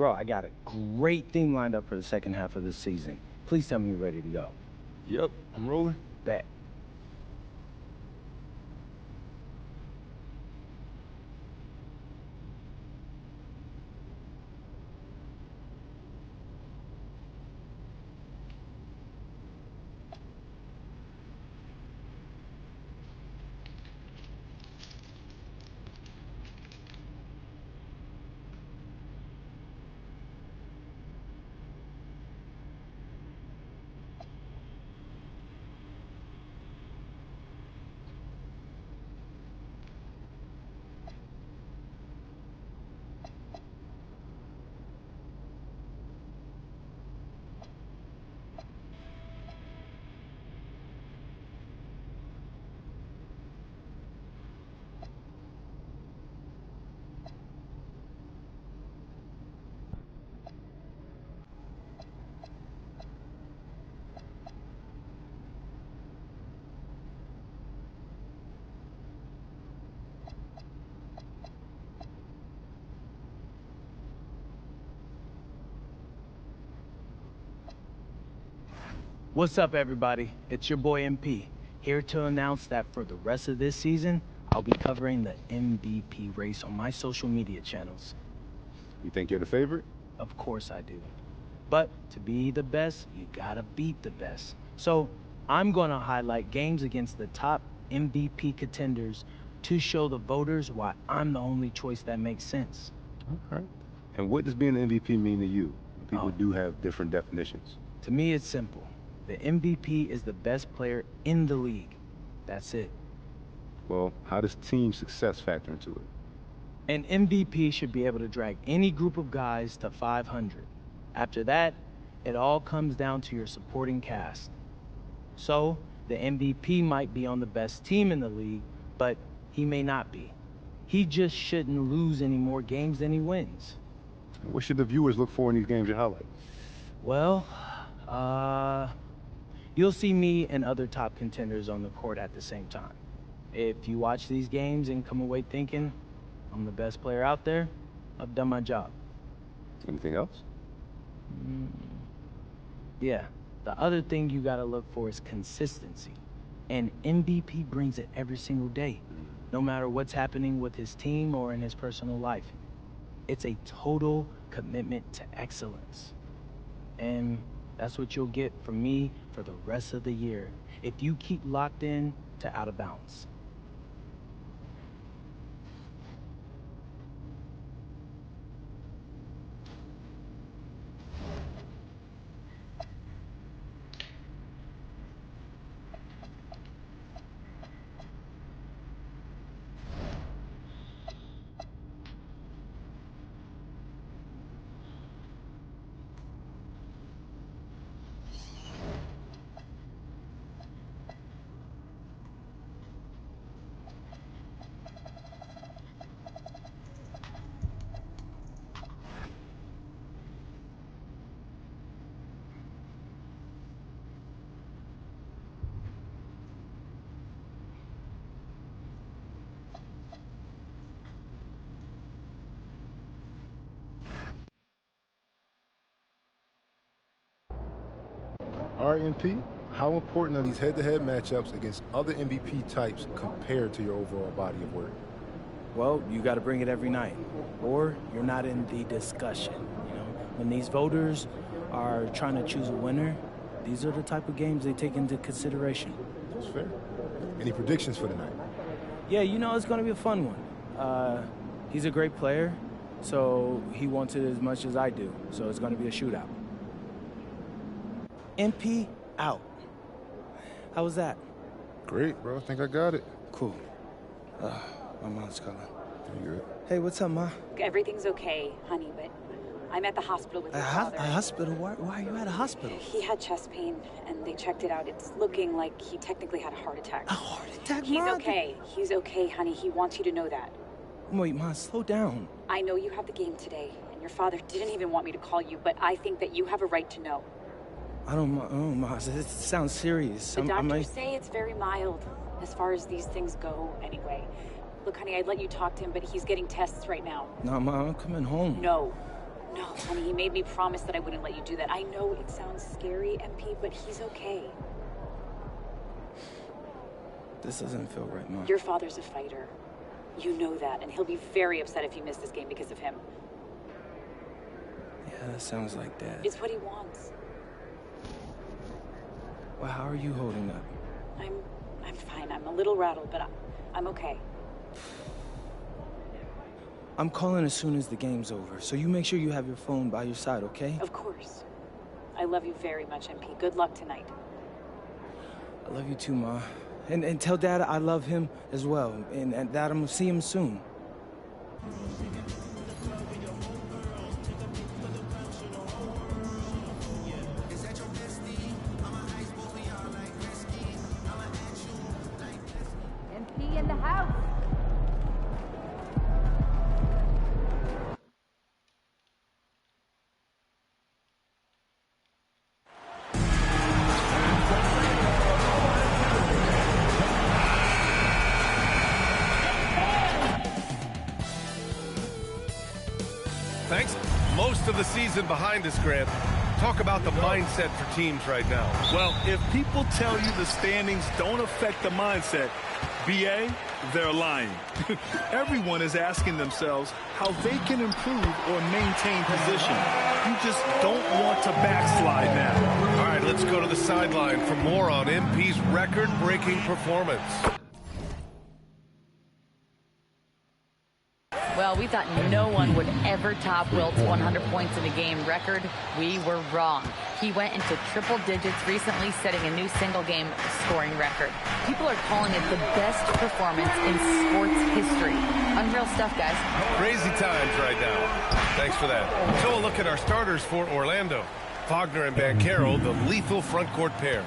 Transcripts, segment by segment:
Bro, I got a great theme lined up for the second half of this season. Please tell me you're ready to go. Yep, I'm rolling. Bet. What's up, everybody? It's your boy MP, here to announce that for the rest of this season, I'll be covering the MVP race on my social media channels. You think you're the favorite? Of course I do. But to be the best, you gotta beat the best. So I'm gonna highlight games against the top MVP contenders to show the voters why I'm the only choice that makes sense. All right. And what does being an MVP mean to you? People Oh. do have different definitions. To me, it's simple. The MVP is the best player in the league. That's it. Well, how does team success factor into it? An MVP should be able to drag any group of guys to 500. After that, it all comes down to your supporting cast. So, the MVP might be on the best team in the league, but he may not be. He just shouldn't lose any more games than he wins. What should the viewers look for in these games you highlight? Well, you'll see me and other top contenders on the court at the same time. If you watch these games and come away thinking I'm the best player out there, I've done my job. Anything else? Yeah, the other thing you gotta look for is consistency. And MVP brings it every single day, no matter what's happening with his team or in his personal life. It's a total commitment to excellence. And that's what you'll get from me for the rest of the year, if you keep locked in to Out of Bounds. RMP, how important are these head-to-head matchups against other MVP types compared to your overall body of work? Well, you gotta bring it every night, or you're not in the discussion, you know? When these voters are trying to choose a winner, these are the type of games they take into consideration. That's fair. Any predictions for tonight? Yeah, you know, it's gonna be a fun one. He's a great player, so he wants it as much as I do, so it's gonna be a shootout. MP out. How was that? Great, bro. I think I got it. Cool. My mom's calling. You good? Hey, what's up, Ma? Everything's okay, honey, but I'm at the hospital with your father. A hospital? Why are you at a hospital? He had chest pain, and they checked it out. It's looking like he technically had a heart attack. A heart attack, He's Ma? okay. He's okay, honey. He wants you to know that. Wait, Ma, slow down. I know you have the game today, and your father didn't even want me to call you, but I think that you have a right to know. I don't know, Ma. It sounds serious. The doctors say it's very mild, as far as these things go, anyway. Look, honey, I'd let you talk to him, but he's getting tests right now. No, Ma, I'm coming home. No, honey, he made me promise that I wouldn't let you do that. I know it sounds scary, MP, but he's okay. This doesn't feel right, Ma. Your father's a fighter. You know that, and he'll be very upset if you miss this game because of him. Yeah, that sounds like Dad. It's what he wants. Well, how are you holding up? I'm fine. I'm a little rattled, but I'm okay. I'm calling as soon as the game's over, so you make sure you have your phone by your side, okay? Of course. I love you very much, MP. Good luck tonight. I love you too, Ma. And tell Dad I love him as well, and that I'm gonna see him soon. MP in the house. Thanks. Most of the season behind us, Grant. talk about the mindset for teams right now. Well, if people tell you the standings don't affect the mindset, BA, they're lying. Everyone is asking themselves how they can improve or maintain position. You just don't want to backslide now. All right, let's go to the sideline for more on MP's record-breaking performance. Well, we thought no one would ever top Wilt's 100 points in a game record. We were wrong. He went into triple digits recently, setting a new single-game scoring record. People are calling it the best performance in sports history. Unreal stuff, guys. Crazy times right now. Thanks for that. So a look at our starters for Orlando. Wagner and Banchero, the lethal front court pair.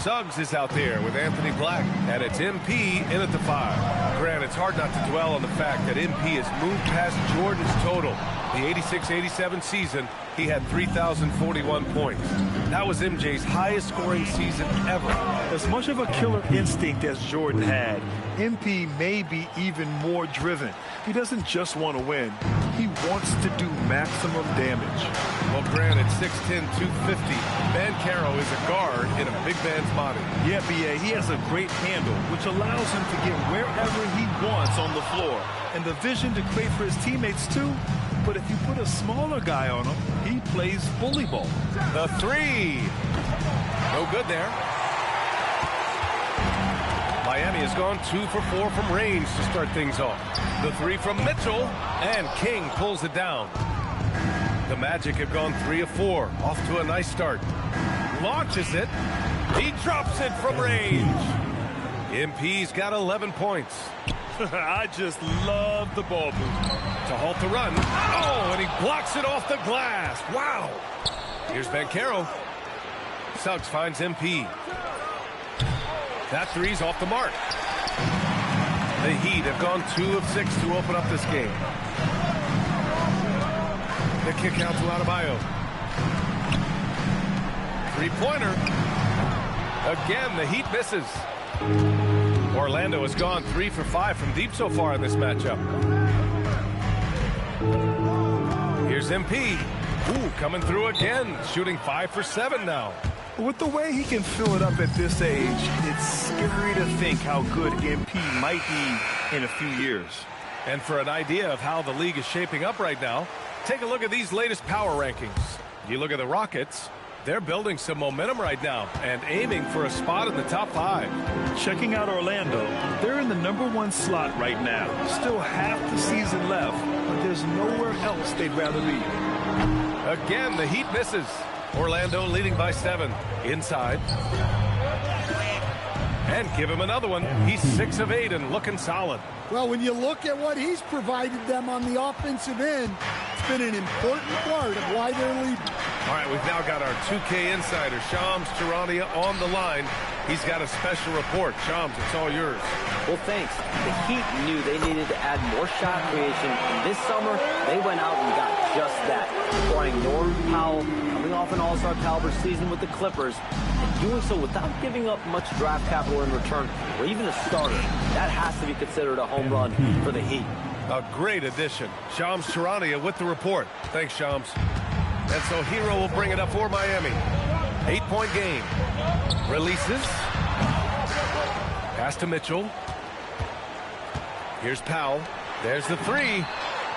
Suggs is out there with Anthony Black, and it's MP in at the 5. Grant, it's hard not to dwell on the fact that MP has moved past Jordan's total. The 86-87 season, he had 3,041 points. That was MJ's highest scoring season ever. As much of a killer instinct as Jordan had, MP may be even more driven. He doesn't just want to win. He wants to do maximum damage. Well, Grant, at 6'10", 250, Banchero is a guard in a big man's body. Yeah, BA, he has a great handle, which allows him to get wherever he wants on the floor. And the vision to create for his teammates, too. But if you put a smaller guy on him, he plays bully ball. The 3. No good there. Miami has gone 2 for 4 from range to start things off. The 3 from Mitchell, and King pulls it down. The Magic have gone 3 of 4, off to a nice start. Launches it. He drops it from range. MP's got 11 points. I just love the ball movement. To halt the run. Oh, and he blocks it off the glass. Wow. Here's Banchero. Suggs finds MP. That 3's off the mark. The Heat have gone 2 of 6 to open up this game. The kick out to Adebayo. 3-pointer. Again, the Heat misses. Orlando has gone 3 for 5 from deep so far in this matchup. Here's MP. Ooh, coming through again, shooting 5 for 7 now. With the way he can fill it up at this age, it's scary to think how good MP might be in a few years. And for an idea of how the league is shaping up right now, take a look at these latest power rankings. You look at the Rockets, they're building some momentum right now and aiming for a spot in the top 5. Checking out Orlando, they're in the #1 slot right now. Still half the season left, but there's nowhere else they'd rather be. Again, the Heat misses. Orlando leading by 7. Inside. And give him another one. He's 6 of 8 and looking solid. Well, when you look at what he's provided them on the offensive end, it's been an important part of why they're leading. All right, we've now got our 2K insider, Shams Charania, on the line. He's got a special report. Shams, it's all yours. Well, thanks. The Heat knew they needed to add more shot creation, and this summer, they went out and got just that. Acquiring Norm Powell, coming off an all-star caliber season with the Clippers, and doing so without giving up much draft capital in return, or even a starter. That has to be considered a home run for the Heat. A great addition. Shams Charania with the report. Thanks, Shams. And so Hero will bring it up for Miami. 8-point game. Releases. Pass to Mitchell. Here's Powell. There's the 3.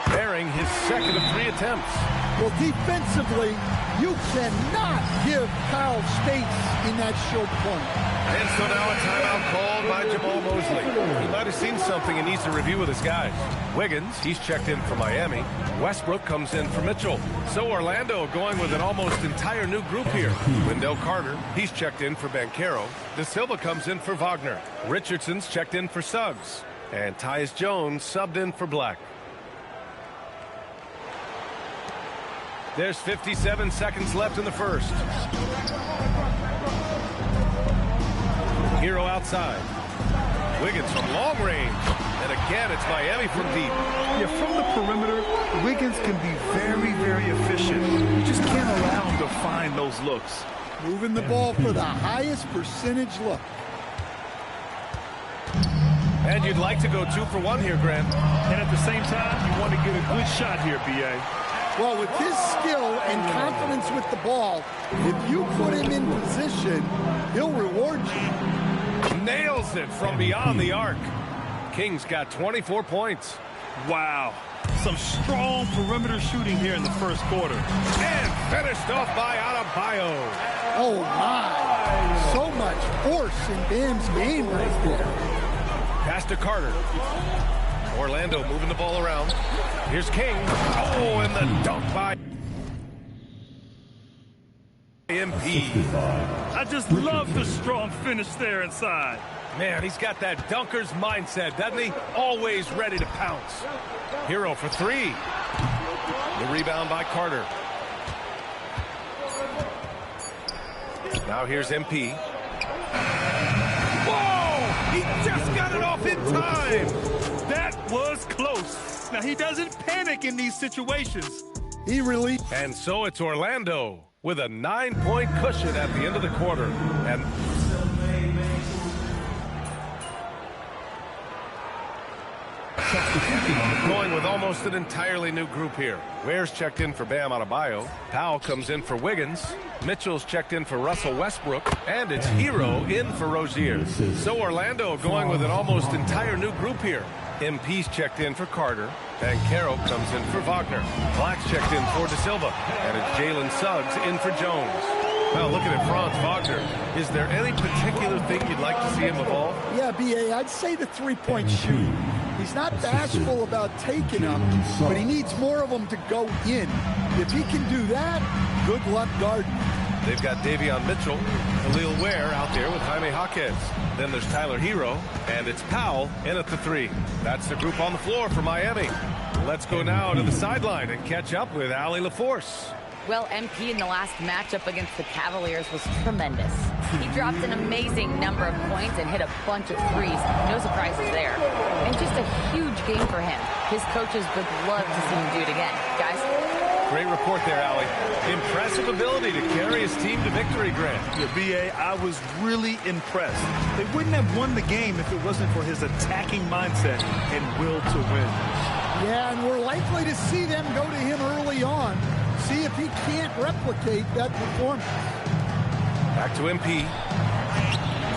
Bearing his second of 3 attempts. Well, defensively, you cannot give Powell space in that short corner. And so now a timeout called by Jamal Mosley. He might have seen something and needs to review with his guys. Wiggins, he's checked in for Miami. Westbrook comes in for Mitchell. So Orlando going with an almost entire new group here. Wendell Carter, he's checked in for Banchero. De Silva comes in for Wagner. Richardson's checked in for Suggs. And Tyus Jones subbed in for Black. There's 57 seconds left in the first. Hero outside. Wiggins from long range. And again, it's Miami from deep. Yeah, from the perimeter, Wiggins can be very, very efficient. You just can't allow him to find those looks. Moving the ball for the highest percentage look. And you'd like to go 2 for 1 here, Grant. And at the same time, you want to get a good shot here, B.A. Well, with his skill and confidence with the ball, if you put him in position, he'll reward you. Nails it from beyond the arc. King's got 24 points. Wow. Some strong perimeter shooting here in the first quarter. And finished off by Adebayo. Oh, my. So much force in Bam's game right there. Pass to Carter. Orlando moving the ball around. Here's King. Oh, and the dunk by MP. I just love the strong finish there inside. Man, he's got that dunker's mindset, doesn't he? Always ready to pounce. Hero for three. The rebound by Carter. Now here's MP. Whoa! He just got it off in time. That was close. Now, he doesn't panic in these situations. He really... And so it's Orlando with a 9-point cushion at the end of the quarter. And going with almost an entirely new group here. Ware's checked in for Bam Adebayo. Powell comes in for Wiggins. Mitchell's checked in for Russell Westbrook. And it's Hero in for Rozier. So Orlando going with an almost entire new group here. MP's checked in for Carter. And Caro comes in for Wagner. Black's checked in for De Silva. And it's Jalen Suggs in for Jones. Well, looking at Franz Wagner, is there any particular thing you'd like to see him evolve? Yeah, B.A., I'd say the three-point shooting. He's not bashful about taking them, but he needs more of them to go in. If he can do that, good luck guarding. They've got Davion Mitchell, Khalil Ware out there with Jaime Jaquez. Then there's Tyler Hero, and it's Powell in at the three. That's the group on the floor for Miami. Let's go now to the sideline and catch up with Allie LaForce. Well, MP in the last matchup against the Cavaliers was tremendous. He dropped an amazing number of points and hit a bunch of threes. No surprises there. And just a huge game for him. His coaches would love to see him do it again. Guys? Great report there, Allie. Impressive ability to carry his team to victory, Grant. Yeah, B.A., I was really impressed. They wouldn't have won the game if it wasn't for his attacking mindset and will to win. Yeah, and we're likely to see them go to him early on. See if he can't replicate that performance. Back to MP.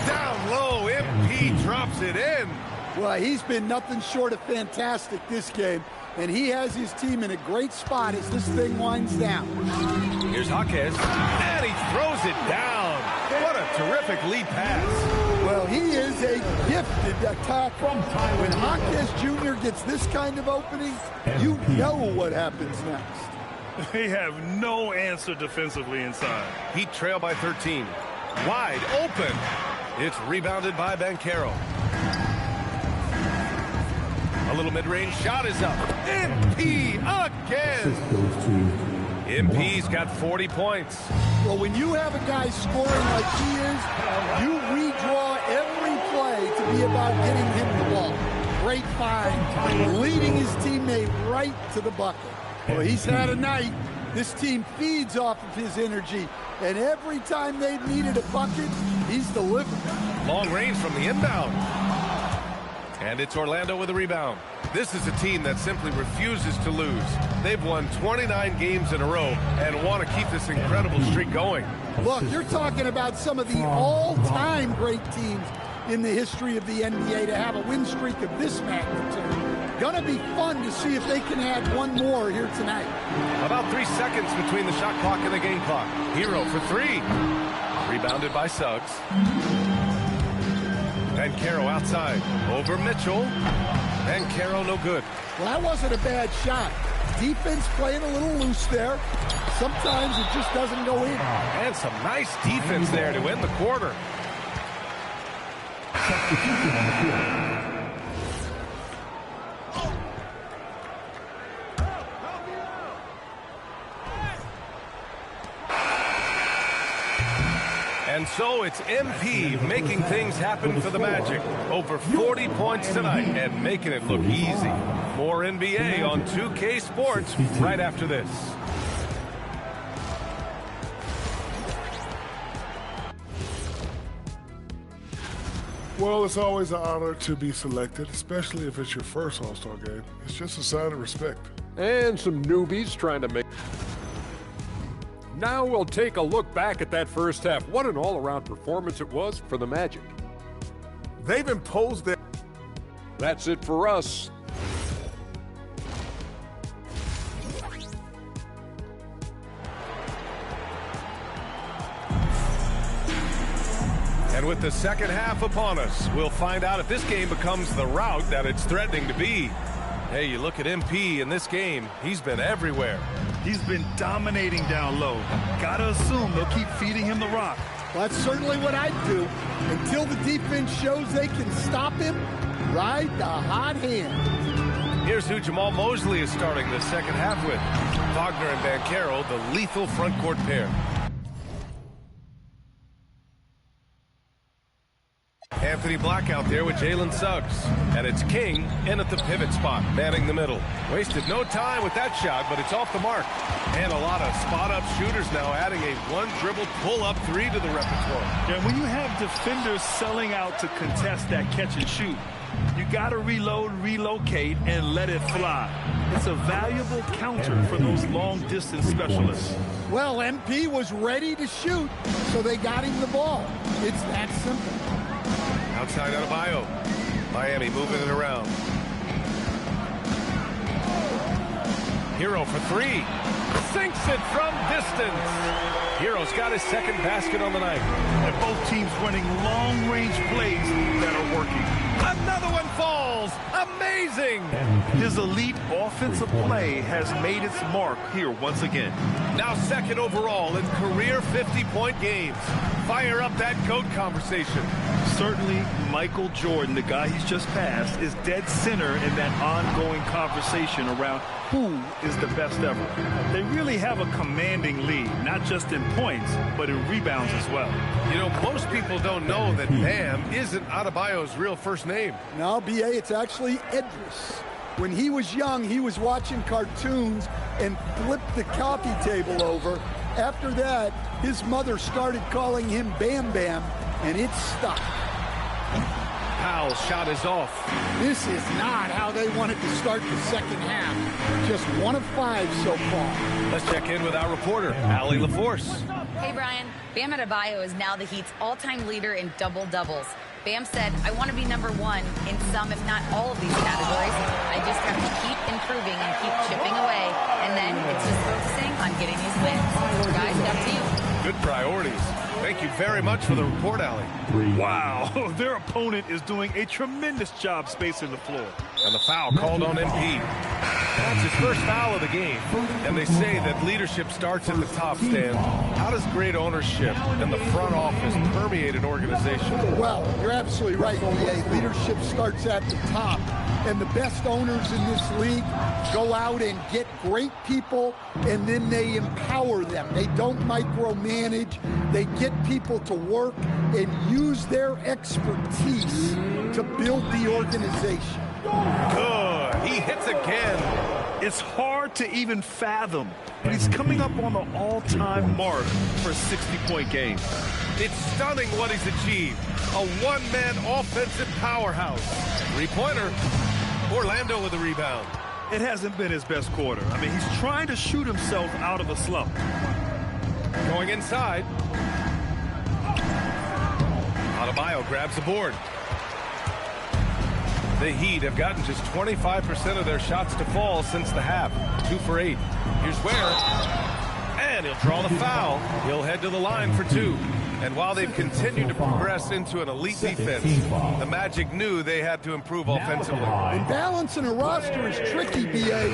Down low, MP drops it in. Well, he's been nothing short of fantastic this game, and he has his team in a great spot as this thing winds down. Here's Jaquez, and he throws it down. What a terrific lead pass. Well, he is a gifted attacker. When Jaquez Jr. gets this kind of opening, you know what happens next. They have no answer defensively inside. Heat trail by 13. Wide open. It's rebounded by Banchero. A little mid-range shot is up. MP again. MP's got 40 points. Well, when you have a guy scoring like he is, you redraw every play to be about getting him the ball. Great find, leading his teammate right to the bucket. Well, he's had a night. This team feeds off of his energy, and every time they've needed a bucket, he's delivered. Long range from the inbound. And it's Orlando with a rebound. This is a team that simply refuses to lose. They've won 29 games in a row and want to keep this incredible streak going. Look, you're talking about some of the all-time great teams in the history of the NBA to have a win streak of this magnitude. Gonna be fun to see if they can add one more here tonight. About 3 seconds between the shot clock and the game clock. Hero for three. Rebounded by Suggs. And Caro outside. Over Mitchell. And Caro no good. Well, that wasn't a bad shot. Defense playing a little loose there. Sometimes it just doesn't go in. And some nice defense there to end the quarter. And so it's MP making things happen for the Magic. Over 40 points tonight and making it look easy. More NBA on 2K Sports right after this. Well, it's always an honor to be selected, especially if it's your first All-Star game. It's just a sign of respect. And some newbies trying to make... Now we'll take a look back at that first half. What an all-around performance it was for the Magic. They've imposed their... That's it for us. And with the second half upon us, we'll find out if this game becomes the rout that it's threatening to be. Hey, you look at MP in this game, he's been everywhere. He's been dominating down low. Gotta assume they'll keep feeding him the rock. Well, that's certainly what I'd do. Until the defense shows they can stop him, ride the hot hand. Here's who Jamal Mosley is starting the second half with. Wagner and Banchero, the lethal front court pair. Anthony Black out there with Jalen Suggs. And it's King in at the pivot spot, manning the middle. Wasted no time with that shot, but it's off the mark. And a lot of spot-up shooters now, adding a one-dribble pull-up three to the repertoire. And when you have defenders selling out to contest that catch and shoot, you got to reload, relocate, and let it fly. It's a valuable counter for those long-distance specialists. Well, MP was ready to shoot, so they got him the ball. It's that simple. Outside Adebayo. Miami moving it around. Hero for three. Sinks it from distance. Hero's got his second basket on the night. And both teams running long-range plays that are working. Another one falls. Amazing. His elite offensive play has made its mark here once again. Now second overall in career 50-point games. Fire up that GOAT conversation. Certainly, Michael Jordan, the guy he's just passed, is dead center in that ongoing conversation around who is the best ever. They really have a commanding lead, not just in points, but in rebounds as well. You know, most people don't know that Bam isn't Adebayo's real first name. No, B.A., it's actually Idris. When he was young, he was watching cartoons and flipped the coffee table over. After that, his mother started calling him Bam Bam, and it stuck. Powell's shot is off. This is not how they wanted to start the second half. Just 1 of 5 so far. Let's check in with our reporter, Allie LaForce. Hey, Brian. Bam Adebayo is now the Heat's all-time leader in double-doubles. Bam said, I want to be #1 in some, if not all of these categories. I just have to keep improving and keep chipping away. And then it's just focusing on getting these wins. Guys, up to you. Good priorities. Thank you very much for the report, Allie. Wow, their opponent is doing a tremendous job spacing the floor. And the foul called on MP. That's his first foul of the game. And they say that leadership starts at the top, Stan. How does great ownership and the front office permeate an organization? Well, you're absolutely right, B.A. Leadership starts at the top. And the best owners in this league go out and get great people, and then they empower them. They don't micromanage. They get people to work and use their expertise to build the organization. Good. He hits again. It's hard to even fathom, but he's coming up on the all-time mark for a 60-point game. It's stunning what he's achieved. A one-man offensive powerhouse. Three-pointer. Orlando with the rebound. It hasn't been his best quarter. I mean, he's trying to shoot himself out of a slump. Going inside. Adebayo grabs the board. The Heat have gotten just 25% of their shots to fall since the half. 2 for 8. Here's Ware. And he'll draw the foul. He'll head to the line for 2. And while they've continued to progress into an elite defense, the Magic knew they had to improve offensively. And balancing a roster is tricky, B.A.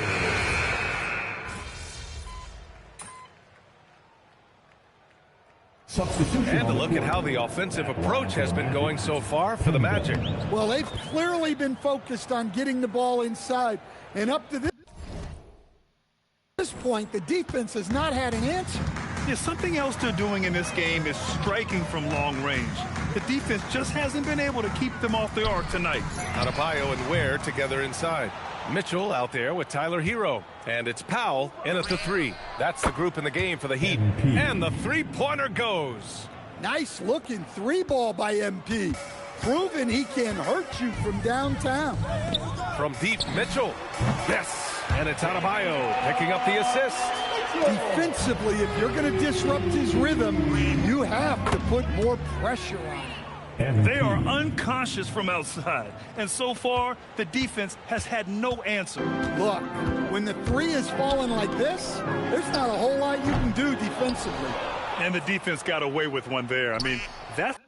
And to look at how the offensive approach has been going so far for the Magic. Well, they've clearly been focused on getting the ball inside. And up to this point, the defense has not had an answer. Yeah, something else they're doing in this game is striking from long range. The defense just hasn't been able to keep them off the arc tonight. Adebayo and Ware together inside. Mitchell out there with Tyler Hero. And it's Powell in at the 3. That's the group in the game for the Heat. And the three-pointer goes. Nice looking 3-ball by MP. Proving he can hurt you from downtown. From deep, Mitchell. Yes. And it's Adebayo picking up the assist. Defensively, if you're going to disrupt his rhythm, you have to put more pressure on him. They are unconscious from outside, and so far, the defense has had no answer. Look, when the three is falling like this, there's not a whole lot you can do defensively. And the defense got away with one there. I mean, that's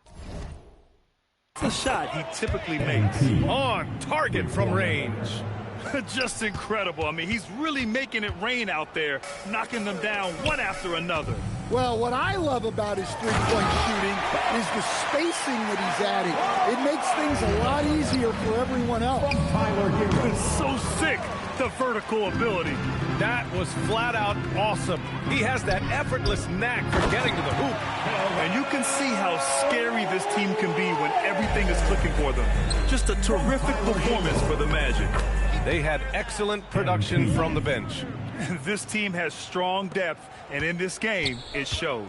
the shot he typically makes. On target from range. Just incredible. I mean, he's really making it rain out there, knocking them down one after another. Well, what I love about his three-point shooting is the spacing that he's adding. It makes things a lot easier for everyone else. It's so sick, the vertical ability. That was flat out awesome. He has that effortless knack for getting to the hoop. And you can see how scary this team can be when everything is clicking for them. Just a terrific performance for the Magic. They had excellent production from the bench. This team has strong depth, and in this game, it showed.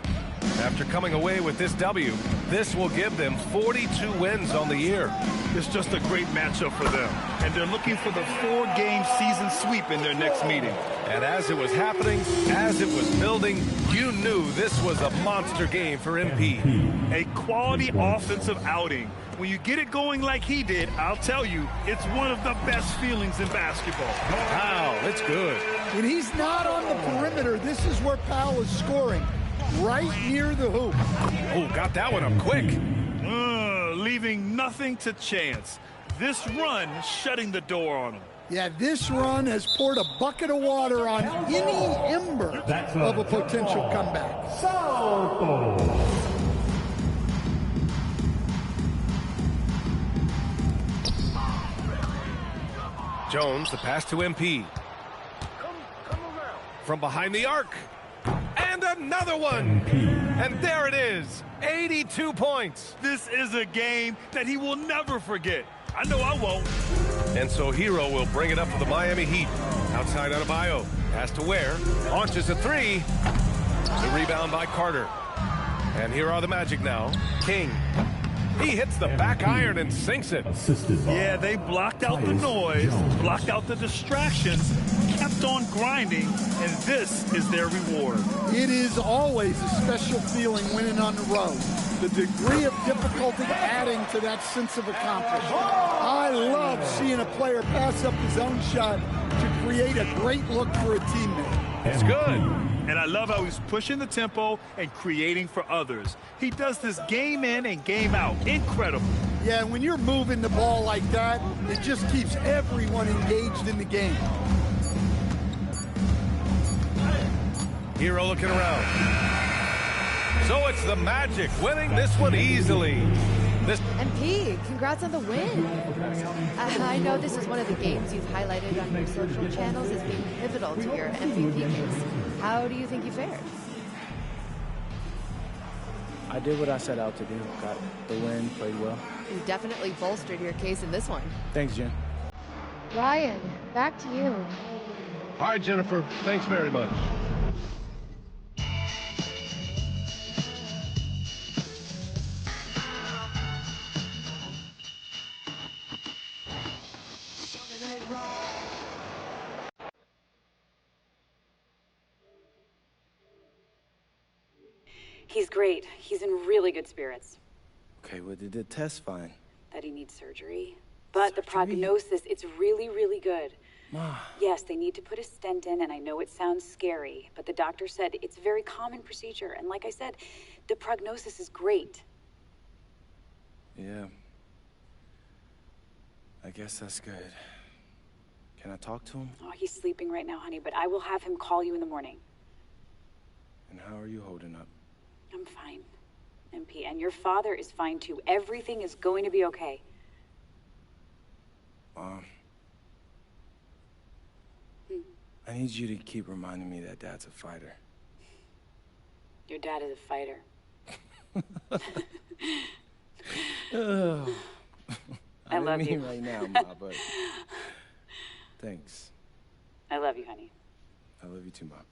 After coming away with this W, this will give them 42 wins on the year. It's just a great matchup for them, and they're looking for the 4-game season sweep in their next meeting. And as it was happening, as it was building, you knew this was a monster game for MP. A quality offensive outing. When you get it going like he did, I'll tell you, it's one of the best feelings in basketball. Wow, it's good. When he's not on the perimeter, this is where Powell is scoring, right near the hoop. Oh, got that one up quick. Leaving nothing to chance. This run shutting the door on him. Yeah, this run has poured a bucket of water on any ember of a potential comeback. Jones, the pass to MP. From behind the arc. And another one. And there it is. 82 points. This is a game that he will never forget. I know I won't. And so Hero will bring it up for the Miami Heat. Outside Adebayo. Pass to Ware. Launches a three. The rebound by Carter. And here are the Magic now. King. He hits the back iron and sinks it. Yeah, they blocked out the noise, blocked out the distractions, kept on grinding, and this is their reward. It is always a special feeling winning on the road. The degree of difficulty adding to that sense of accomplishment. I love seeing a player pass up his own shot to create a great look for a teammate. It's good. And I love how he's pushing the tempo and creating for others. He does this game in and game out. Incredible. Yeah, when you're moving the ball like that, it just keeps everyone engaged in the game. Hero looking around. So it's the Magic winning this one easily. MP, congrats on the win. I know this is one of the games you've highlighted on your social channels as being pivotal to your MVP case. How do you think you fared? I did what I set out to do. Got the win, played well. You definitely bolstered your case in this one. Thanks, Jen. Ryan, back to you. All right, Jennifer. Thanks very much. He's great. He's in really good spirits. Okay, what did the test find? That he needs surgery. But the prognosis, it's really, really good. Yes, they need to put a stent in, and I know it sounds scary, but the doctor said it's a very common procedure. And like I said, the prognosis is great. Yeah. I guess that's good. Can I talk to him? Oh, he's sleeping right now, honey, but I will have him call you in the morning. And how are you holding up? I'm fine, MP, and your father is fine too. Everything is going to be okay. I need you to keep reminding me that Dad's a fighter. Your dad is a fighter. I love mean you. right now, Ma, but thanks. I love you, honey. I love you too, Mom.